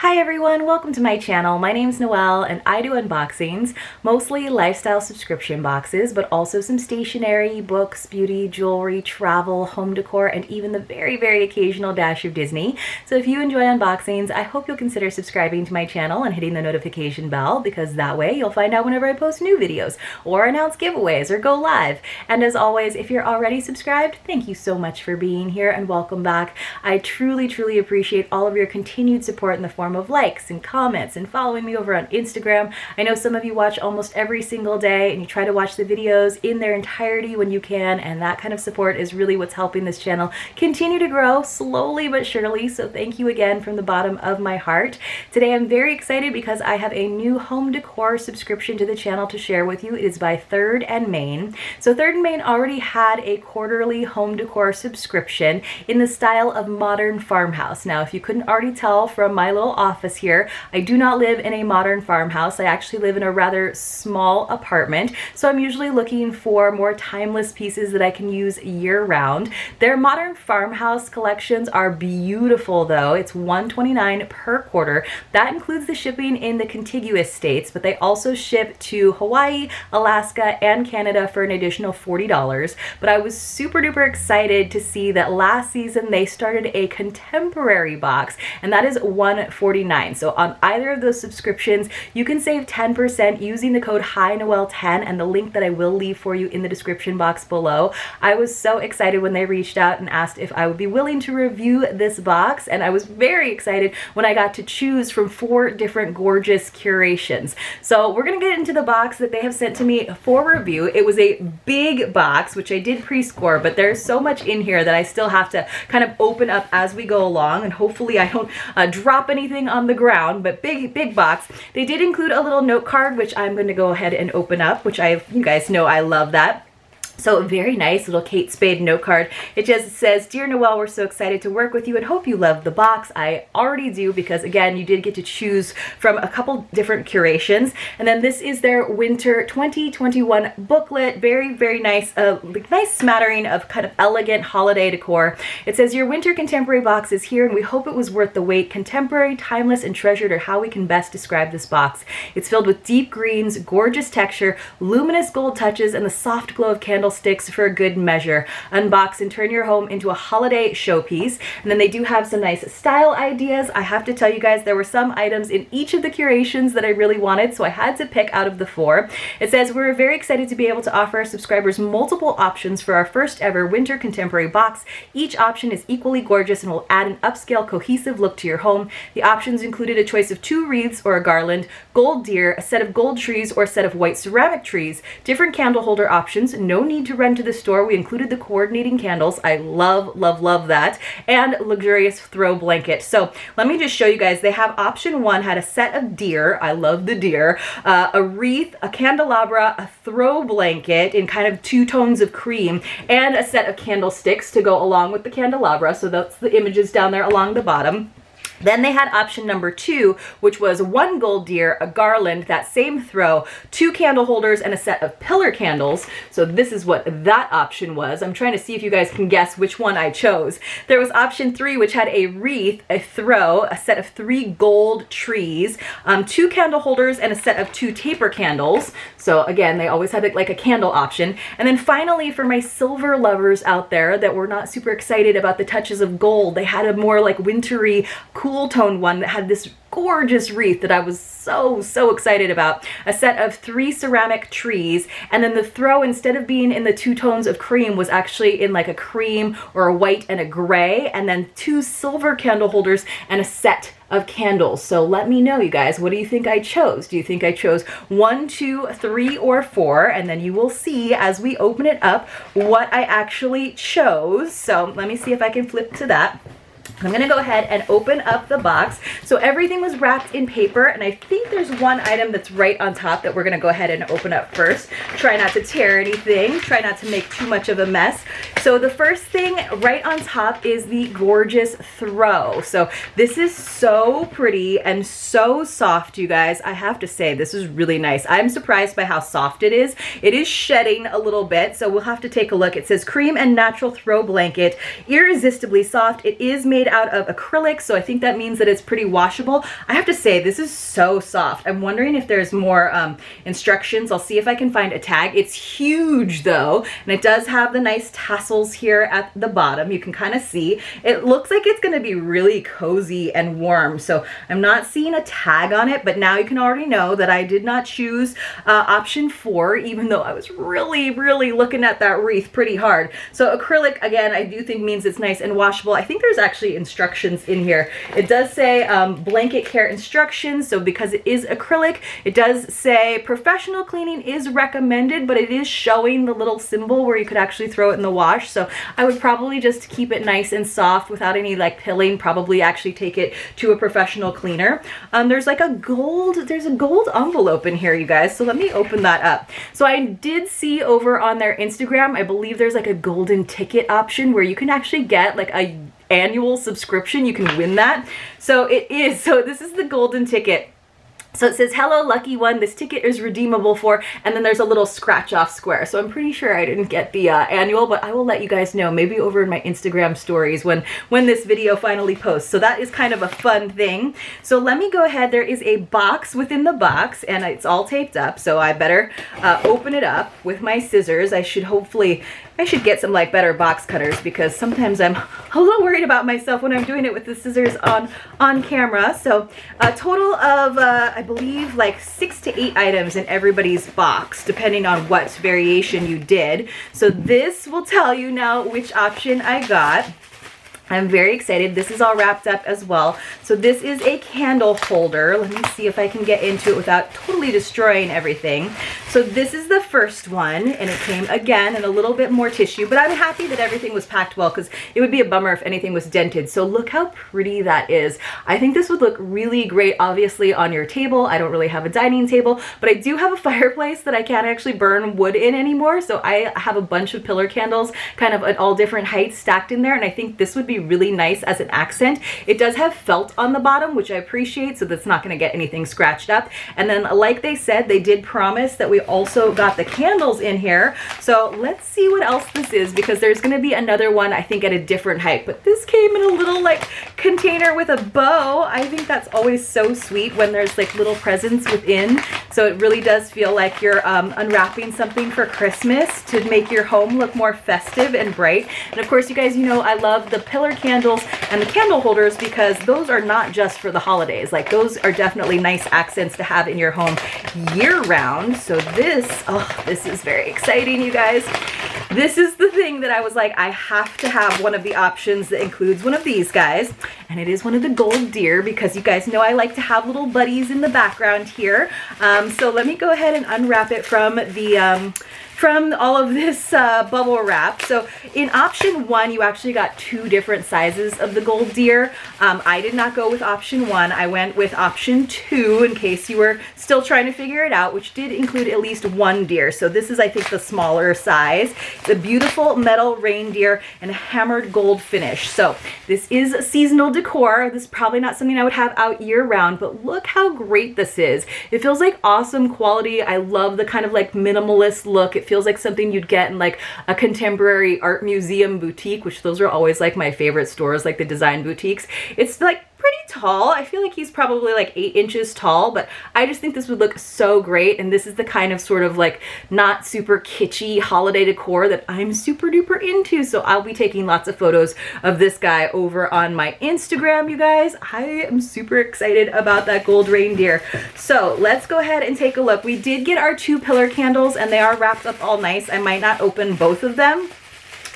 Hi everyone, welcome to my channel. My name's Noelle and I do unboxings, mostly lifestyle subscription boxes, but also some stationery, books, beauty, jewelry, travel, home decor, and even the very occasional dash of Disney. So if you enjoy unboxings, I hope you'll consider subscribing to my channel and hitting the notification bell, because that way you'll find out whenever I post new videos or announce giveaways or go live. And as always, if you're already subscribed, thank you so much for being here and welcome back. I truly appreciate all of your continued support in the form of likes and comments and following me over on Instagram. I know some of you watch almost every single day and you try to watch the videos in their entirety when you can, and that kind of support is really what's helping this channel continue to grow slowly but surely. So thank you again from the bottom of my heart. Today I'm very excited because I have a new home decor subscription to the channel to share with you. It is by Third and Main. So Third and Main already had a quarterly home decor subscription in the style of modern farmhouse. Now, if you couldn't already tell from my little office here, I do not live in a modern farmhouse. I actually live in a rather small apartment, so I'm usually looking for more timeless pieces that I can use year-round. Their modern farmhouse collections are beautiful though. It's $129 per quarter. That includes the shipping in the contiguous states, but they also ship to Hawaii, Alaska, and Canada for an additional $40. But I was super duper excited to see that last season they started a contemporary box, and that is $149. So on either of those subscriptions, you can save 10% using the code hinoel10 and the link that I will leave for you in the description box below. I was so excited when they reached out and asked if I would be willing to review this box, and I was very excited when I got to choose from 4 different gorgeous curations. So we're gonna get into the box that they have sent to me for review. It was a big box, which I did pre-score, but there's so much in here that I still have to kind of open up as we go along, and hopefully I don't drop anything on the ground. But big box. They did include a little note card, which I'm going to go ahead and open up, which you guys know I love that. So a very nice little Kate Spade note card. It just says, "Dear Noelle, we're so excited to work with you and hope you love the box." I already do, because again, you did get to choose from a couple different curations. And then this is their winter 2021 booklet. Very nice, nice smattering of kind of elegant holiday decor. It says, "Your winter contemporary box is here and we hope it was worth the wait. Contemporary, timeless, and treasured are how we can best describe this box. It's filled with deep greens, gorgeous texture, luminous gold touches, and the soft glow of candlesticks for a good measure. Unbox and turn your home into a holiday showpiece." And then they do have some nice style ideas. I have to tell you guys, there were some items in each of the curations that I really wanted, so I had to pick out of the 4. It says, "We're very excited to be able to offer our subscribers multiple options for our first ever winter contemporary box. Each option is equally gorgeous and will add an upscale, cohesive look to your home. The options included a choice of 2 wreaths or a garland, gold deer, a set of gold trees, or a set of white ceramic trees, different candle holder options, no need to run to the store. We included the coordinating candles." I love that. "And luxurious throw blanket." So let me just show you guys. They have option 1 had a set of deer. I love the deer. A wreath, a candelabra, a throw blanket in kind of 2 tones of cream, and a set of candlesticks to go along with the candelabra. So that's the images down there along the bottom. Then they had option number 2, which was 1 gold deer, a garland, that same throw, 2 candle holders, and a set of pillar candles. So this is what that option was. I'm trying to see if you guys can guess which one I chose. There was option 3, which had a wreath, a throw, a set of 3 gold trees, 2 candle holders, and a set of 2 taper candles. So again, they always had like a candle option. And then finally, for my silver lovers out there that were not super excited about the touches of gold, they had a more like wintry, cool tone one that had this gorgeous wreath that I was so excited about. A set of 3 ceramic trees, and then the throw, instead of being in the 2 tones of cream, was actually in like a cream or a white and a gray, and then 2 silver candle holders and a set of candles. So let me know, you guys, what do you think I chose? Do you think I chose 1, 2, 3, or 4? And then you will see as we open it up what I actually chose. So let me see if I can flip to that. I'm gonna go ahead and open up the box. So everything was wrapped in paper, and I think there's one item that's right on top that we're gonna go ahead and open up first. Try not to tear anything, try not to make too much of a mess. So the first thing right on top is the gorgeous throw. So this is so pretty and so soft, you guys. I have to say, this is really nice. I'm surprised by how soft it is. It is shedding a little bit, so we'll have to take a look. It says cream and natural throw blanket, irresistibly soft. It is made made out of acrylic, so I think that means that it's pretty washable. I have to say, this is so soft. I'm wondering if there's more instructions. I'll see if I can find a tag. It's huge though, and it does have the nice tassels here at the bottom. You can kind of see. It looks like it's gonna be really cozy and warm, so I'm not seeing a tag on it, but now you can already know that I did not choose option 4, even though I was really looking at that wreath pretty hard. So acrylic, again, I do think means it's nice and washable. I think there's actually instructions in here. It does say blanket care instructions, so because it is acrylic, it does say professional cleaning is recommended, but it is showing the little symbol where you could actually throw it in the wash. So I would probably just keep it nice and soft without any like pilling, probably actually take it to a professional cleaner. There's like a gold envelope in here, you guys, so let me open that up. So I did see over on their Instagram, I believe there's like a golden ticket option where you can actually get like a annual subscription. You can win that. So this is the golden ticket. So it says, hello, lucky one, this ticket is redeemable for, and then there's a little scratch off square. So I'm pretty sure I didn't get the annual, but I will let you guys know maybe over in my Instagram stories when this video finally posts. So that is kind of a fun thing. So let me go ahead. There is a box within the box, and it's all taped up. So I better open it up with my scissors. I should get some like better box cutters, because sometimes I'm a little worried about myself when I'm doing it with the scissors on camera. So a total of I believe like 6 to 8 items in everybody's box, depending on what variation you did. So this will tell you now which option I got. I'm very excited. This is all wrapped up as well. So this is a candle holder. Let me see if I can get into it without totally destroying everything. So this is the first one, and it came again in a little bit more tissue, but I'm happy that everything was packed well, because it would be a bummer if anything was dented. So look how pretty that is. I think this would look really great, obviously, on your table. I don't really have a dining table, but I do have a fireplace that I can't actually burn wood in anymore. So I have a bunch of pillar candles kind of at all different heights stacked in there, and I think this would be really nice as an accent. It does have felt on the bottom, which I appreciate, so that's not going to get anything scratched up. And then like they said, they did promise that we also got the candles in here. So let's see what else this is, because there's going to be another one, I think, at a different height. But this came in a little like container with a bow. I think that's always so sweet when there's like little presents within. So it really does feel like you're unwrapping something for Christmas to make your home look more festive and bright. And of course, you guys, you know, I love the pillar candles and the candle holders, because those are not just for the holidays. Like, those are definitely nice accents to have in your home year round. So this is very exciting, you guys. This is the thing that I was like, I have to have one of the options that includes one of these guys, and it is one of the gold deer, because you guys know I like to have little buddies in the background here. So let me go ahead and unwrap it from the from all of this bubble wrap. So in option 1, you actually got 2 different sizes of the gold deer. I did not go with option 1. I went with option 2, in case you were still trying to figure it out, which did include at least 1 deer. So this is, I think, the smaller size. It's a beautiful metal reindeer and a hammered gold finish. So this is seasonal decor. This is probably not something I would have out year round, but look how great this is. It feels like awesome quality. I love the kind of like minimalist look. It feels like something you'd get in like a contemporary art museum boutique, which those are always like my favorite stores, like the design boutiques. It's like pretty tall. I feel like he's probably like 8 inches tall, but I just think this would look so great. And this is the kind of sort of like not super kitschy holiday decor that I'm super duper into. So I'll be taking lots of photos of this guy over on my Instagram, you guys. I am super excited about that gold reindeer. So let's go ahead and take a look. We did get our 2 pillar candles, and they are wrapped up all nice. I might not open both of them.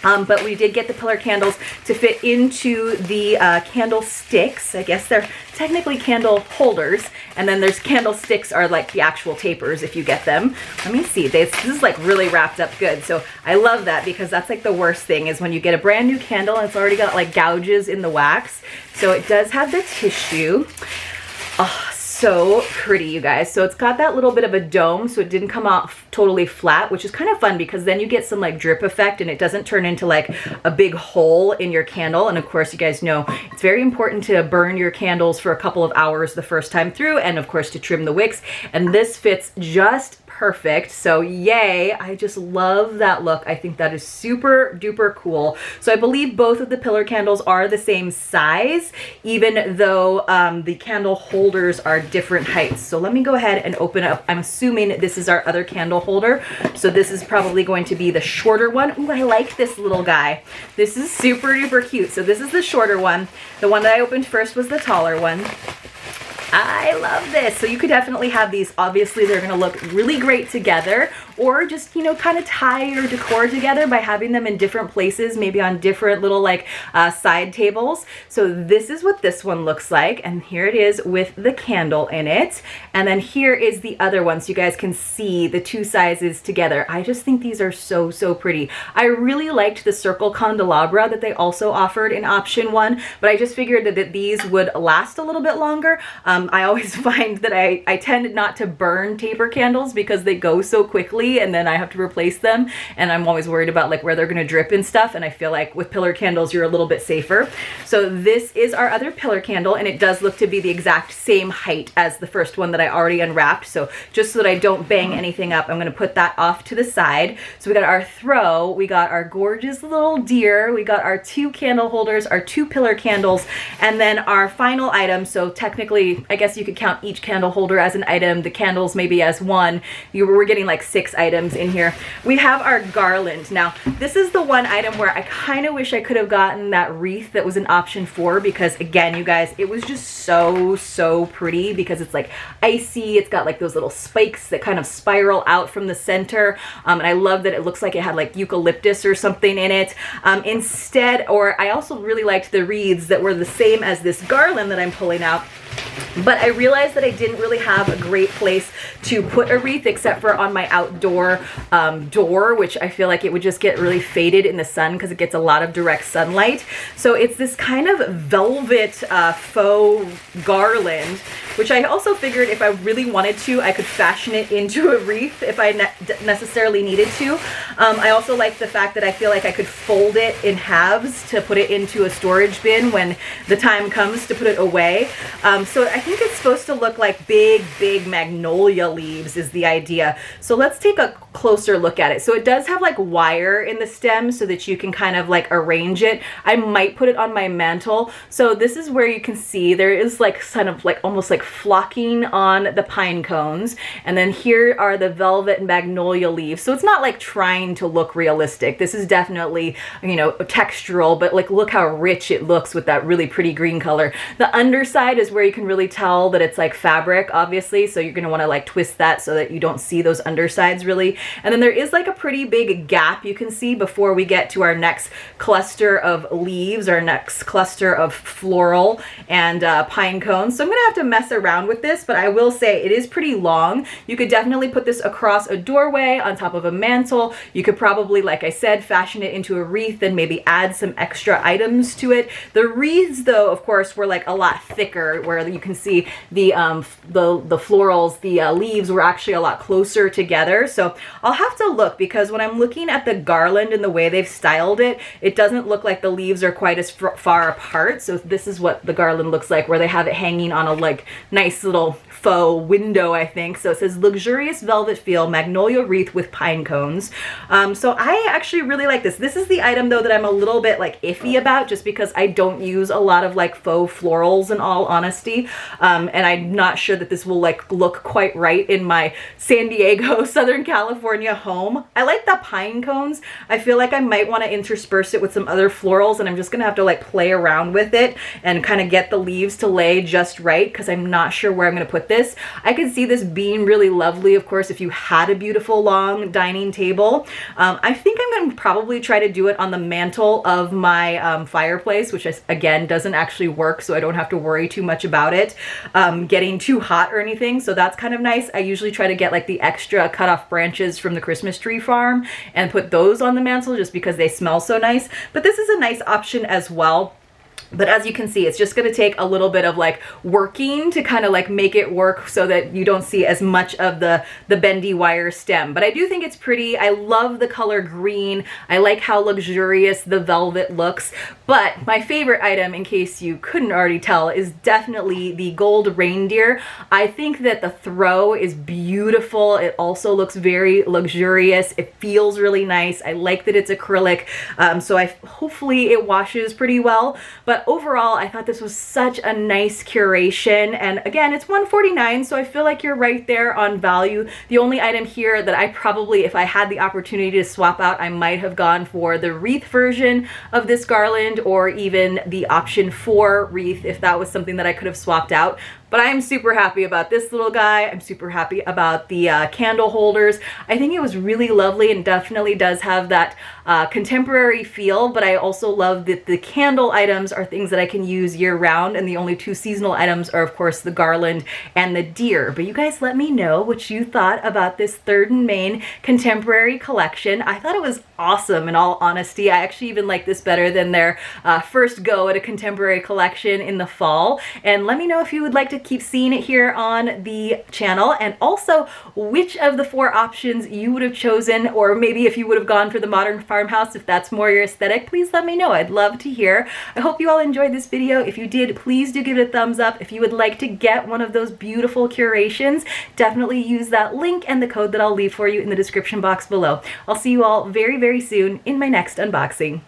But we did get the pillar candles to fit into the candlesticks. I guess they're technically candle holders. And then there's candlesticks are like the actual tapers if you get them. Let me see. This is like really wrapped up good. So I love that, because that's like the worst thing is when you get a brand new candle and it's already got like gouges in the wax. So it does have the tissue. Oh, so pretty, you guys. So it's got that little bit of a dome, so it didn't come out totally flat, which is kind of fun, because then you get some like drip effect and it doesn't turn into like a big hole in your candle. And of course, you guys know it's very important to burn your candles for a couple of hours the first time through, and of course to trim the wicks. And this fits just perfect. So yay, I just love that look. I think that is super duper cool. So I believe both of the pillar candles are the same size, even though the candle holders are different heights. So let me go ahead and open up. I'm assuming this is our other candle holder. So this is probably going to be the shorter one. Ooh, I like this little guy. This is super duper cute. So this is the shorter one. The one that I opened first was the taller one. I love this. So you could definitely have these. Obviously, they're going to look really great together, or just, you know, kind of tie your decor together by having them in different places, maybe on different little like side tables. So this is what this one looks like. And here it is with the candle in it. And then here is the other one. So you guys can see the two sizes together. I just think these are so, so pretty. I really liked the circle candelabra that they also offered in option 1, but I just figured that these would last a little bit longer. I always find that I tend not to burn taper candles because they go so quickly and then I have to replace them, and I'm always worried about like where they're gonna drip and stuff, and I feel like with pillar candles you're a little bit safer. So this is our other pillar candle, and it does look to be the exact same height as the first one that I already unwrapped. So just so that I don't bang anything up, I'm gonna put that off to the side. So we got our throw, we got our gorgeous little deer, we got our 2 candle holders, our 2 pillar candles, and then our final item. So technically, I guess you could count each candle holder as an item, the candles maybe as one. We're getting like 6 items in here. We have our garland. Now, this is the one item where I kind of wish I could have gotten that wreath that was in option 4, because again, you guys, it was just so pretty because it's like icy. It's got like those little spikes that kind of spiral out from the center. And I love that it looks like it had like eucalyptus or something in it. Instead, or I also really liked the wreaths that were the same as this garland that I'm pulling out. But I realized that I didn't really have a great place to put a wreath except for on my outdoor door, which I feel like it would just get really faded in the sun because it gets a lot of direct sunlight. So it's this kind of velvet faux garland, which I also figured if I really wanted to, I could fashion it into a wreath if I necessarily needed to. I also like the fact that I feel like I could fold it in halves to put it into a storage bin when the time comes to put it away. So I think it's supposed to look like big magnolia leaves is the idea. So let's take a closer look at it. So it does have like wire in the stem so that you can kind of like arrange it. I might put it on my mantle. So this is where you can see there is like kind of like almost like flocking on the pine cones. And then here are the velvet and magnolia leaves. So it's not like trying to look realistic. This is definitely, you know, textural, but like look how rich it looks with that really pretty green color. The underside is where you can really tell that it's like fabric, obviously. So you're going to want to like twist that so that you don't see those undersides really. And then there is like a pretty big gap you can see before we get to our next cluster of leaves, our next cluster of floral and pine cones. So I'm going to have to mess around with this, but I will say it is pretty long. You could definitely put this across a doorway on top of a mantle. You could probably, like I said, fashion it into a wreath and maybe add some extra items to it. The wreaths, though, of course, were like a lot thicker, where you can see the florals, the leaves were actually a lot closer together. So I'll have to look, because when I'm looking at the garland and the way they've styled it, it doesn't look like the leaves are quite as far apart. So this is what the garland looks like, where they have it hanging on a like nice little faux window, I think. So it says luxurious velvet feel, magnolia wreath with pine cones. So I actually really like this. This is the item though that I'm a little bit like iffy about, just because I don't use a lot of like faux florals in all honesty. And I'm not sure that this will like look quite right in my San Diego, Southern California home. I like the pine cones. I feel like I might want to intersperse it with some other florals, and I'm just gonna have to like play around with it and kind of get the leaves to lay just right, because I'm not sure where I'm gonna put this. I could see this being really lovely, of course, if you had a beautiful long dining table. I think I'm going to probably try to do it on the mantle of my fireplace, which again doesn't actually work, so I don't have to worry too much about it getting too hot or anything. So that's kind of nice. I usually try to get like the extra cut off branches from the Christmas tree farm and put those on the mantle just because they smell so nice. But this is a nice option as well. But as you can see, it's just gonna take a little bit of like working to kind of like make it work so that you don't see as much of the bendy wire stem. But I do think it's pretty. I love the color green. I like how luxurious the velvet looks. But my favorite item, in case you couldn't already tell, is definitely the gold reindeer. I think that the throw is beautiful. It also looks very luxurious. It feels really nice. I like that it's acrylic. So hopefully it washes pretty well. But overall, I thought this was such a nice curation. And again, it's $149, so I feel like you're right there on value. The only item here that I probably, if I had the opportunity to swap out, I might have gone for the wreath version of this garland, or even the option 4 wreath if that was something that I could have swapped out. But I'm super happy about this little guy. I'm super happy about the candle holders. I think it was really lovely and definitely does have that contemporary feel, but I also love that the candle items are things that I can use year round, and the only 2 seasonal items are of course the garland and the deer. But you guys let me know what you thought about this Third and Main contemporary collection. I thought it was awesome, in all honesty. I actually even like this better than their first go at a contemporary collection in the fall. And let me know if you would like to keep seeing it here on the channel, and also which of the 4 options you would have chosen, or maybe if you would have gone for the modern farmhouse, if that's more your aesthetic. Please let me know. I'd love to hear. I hope you all enjoyed this video. If you did, please do give it a thumbs up. If you would like to get one of those beautiful curations, definitely use that link and the code that I'll leave for you in the description box below. I'll see you all very, very soon in my next unboxing.